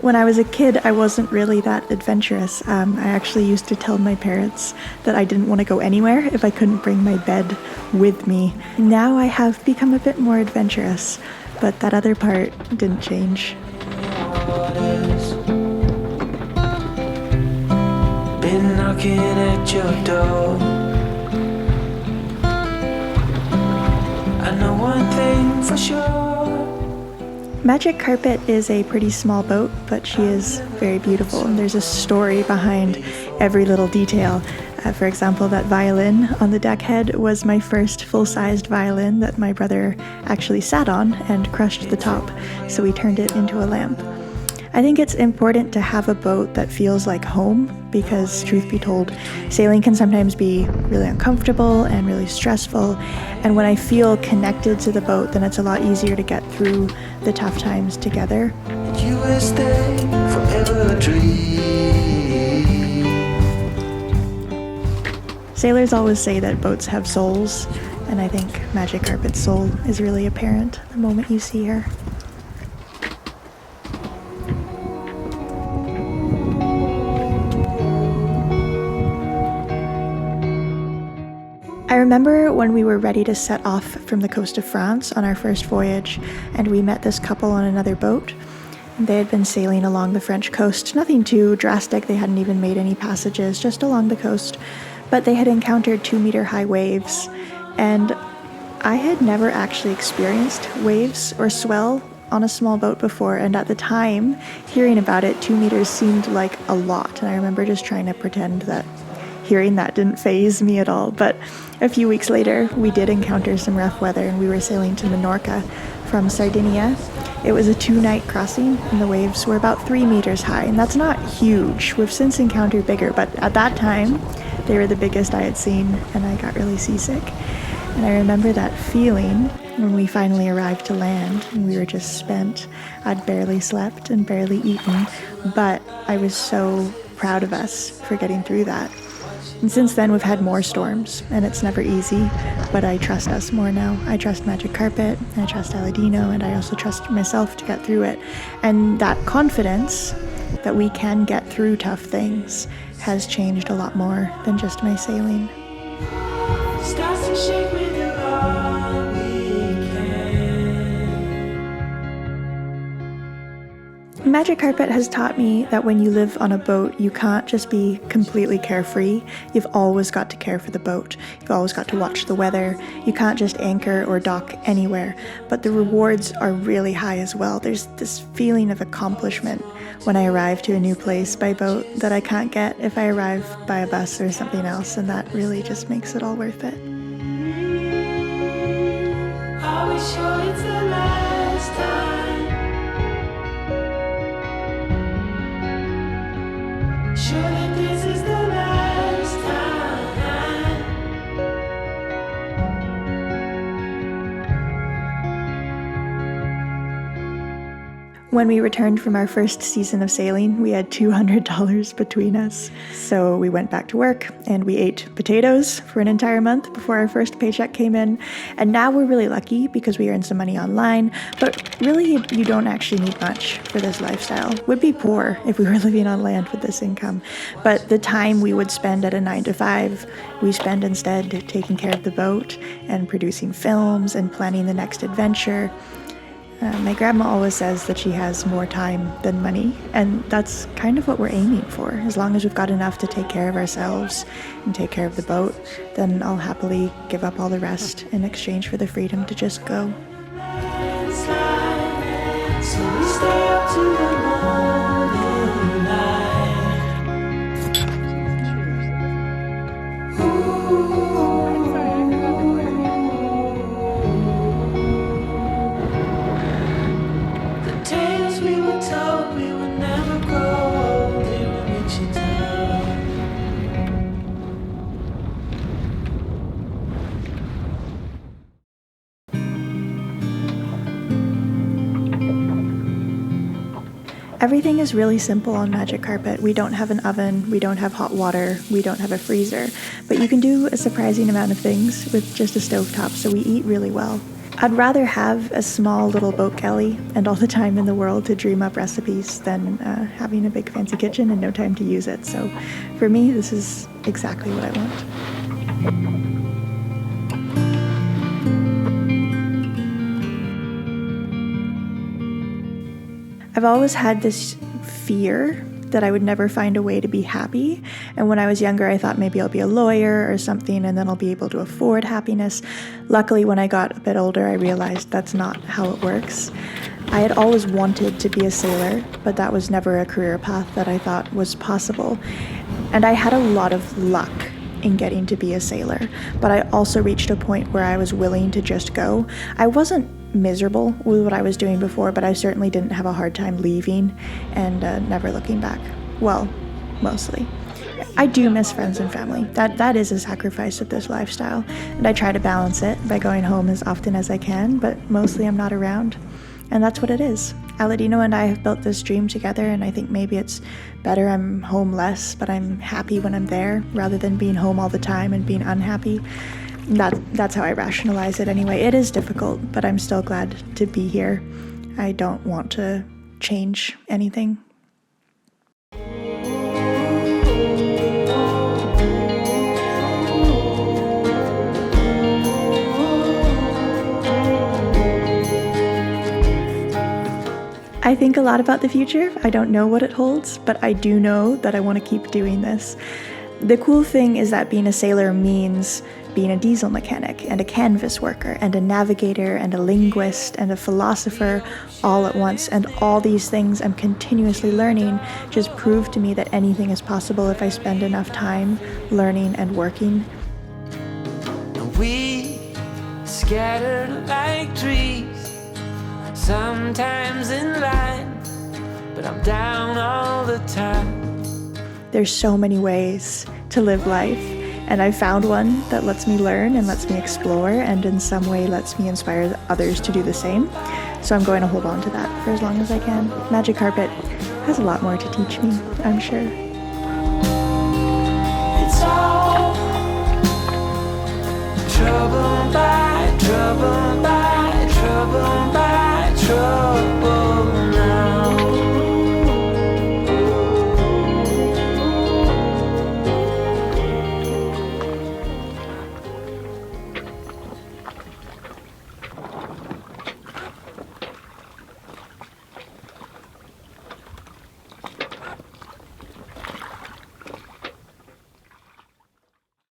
When I was a kid, I wasn't really that adventurous. I actually used to tell my parents that I didn't want to go anywhere if I couldn't bring my bed with me. Now I have become a bit more adventurous, but that other part didn't change. Been knocking at your door. I know one thing for sure. Magic Carpet is a pretty small boat, but she is very beautiful, and there's a story behind every little detail. For example, that violin on the deckhead was my first full-sized violin that my brother actually sat on and crushed the top, so we turned it into a lamp. I think it's important to have a boat that feels like home because, truth be told, sailing can sometimes be really uncomfortable and really stressful. And when I feel connected to the boat, then it's a lot easier to get through the tough times together. You will stay forever dream. Sailors always say that boats have souls, and I think Magic Carpet's soul is really apparent the moment you see her. I remember when we were ready to set off from the coast of France on our first voyage, and we met this couple on another boat. They had been sailing along the French coast, nothing too drastic, they hadn't even made any passages, just along the coast, but they had encountered 2-meter-high waves, and I had never actually experienced waves or swell on a small boat before, and at the time, hearing about it, 2 meters seemed like a lot, and I remember just trying to pretend that hearing that didn't faze me at all. But a few weeks later, we did encounter some rough weather, and we were sailing to Menorca from Sardinia. It was a 2-night crossing, and the waves were about 3 meters high, and that's not huge. We've since encountered bigger, but at that time, they were the biggest I had seen, and I got really seasick. And I remember that feeling when we finally arrived to land, and we were just spent. I'd barely slept and barely eaten, but I was so proud of us for getting through that. And since then, we've had more storms, and it's never easy, but I trust us more now. I trust Magic Carpet, I trust Aladino, and I also trust myself to get through it. And that confidence that we can get through tough things has changed a lot more than just my sailing. Starts to shake with your all we can. Magic Carpet has taught me that when you live on a boat, you can't just be completely carefree. You've always got to care for the boat. You've always got to watch the weather. You can't just anchor or dock anywhere. But the rewards are really high as well. There's this feeling of accomplishment when I arrive to a new place by boat that I can't get if I arrive by a bus or something else, and that really just makes it all worth it. Are we sure it's the last time? Sure that this is the last time. When we returned from our first season of sailing, we had $200 between us. So we went back to work and we ate potatoes for an entire month before our first paycheck came in. And now we're really lucky because we earned some money online, but really you don't actually need much for this lifestyle. We'd be poor if we were living on land with this income. But the time we would spend at a 9 to 5, we spend instead taking care of the boat and producing films and planning the next adventure. My grandma always says that she has more time than money, and that's kind of what we're aiming for. As long as we've got enough to take care of ourselves and take care of the boat, then I'll happily give up all the rest in exchange for the freedom to just go. So we stay up to the morning light. The tales we were told we would never grow old, they were rich and tough. Everything is really simple on Magic Carpet. We don't have an oven, we don't have hot water, we don't have a freezer, but you can do a surprising amount of things with just a stovetop, so we eat really well. I'd rather have a small little boat galley and all the time in the world to dream up recipes than having a big fancy kitchen and no time to use it. So for me, this is exactly what I want. I've always had this fear that I would never find a way to be happy. And when I was younger, I thought maybe I'll be a lawyer or something and then I'll be able to afford happiness. Luckily, when I got a bit older, I realized that's not how it works. I had always wanted to be a sailor, but that was never a career path that I thought was possible. And I had a lot of luck in getting to be a sailor, but I also reached a point where I was willing to just go. I wasn't miserable with what I was doing before, but I certainly didn't have a hard time leaving and never looking back. Well, mostly. I do miss friends and family. That is a sacrifice of this lifestyle, and I try to balance it by going home as often as I can, but mostly I'm not around. And that's what it is. Aladino and I have built this dream together, and I think maybe it's better I'm home less, but I'm happy when I'm there, rather than being home all the time and being unhappy. That's how I rationalize it anyway. It is difficult, but I'm still glad to be here. I don't want to change anything. I think a lot about the future. I don't know what it holds, but I do know that I want to keep doing this. The cool thing is that being a sailor means being a diesel mechanic and a canvas worker and a navigator and a linguist and a philosopher all at once. And all these things I'm continuously learning just prove to me that anything is possible if I spend enough time learning and working. We scattered like trees, sometimes in line, but I'm down all the time. There's so many ways to live life, and I found one that lets me learn and lets me explore and in some way lets me inspire others to do the same. So I'm going to hold on to that for as long as I can. Magic Carpet has a lot more to teach me, I'm sure.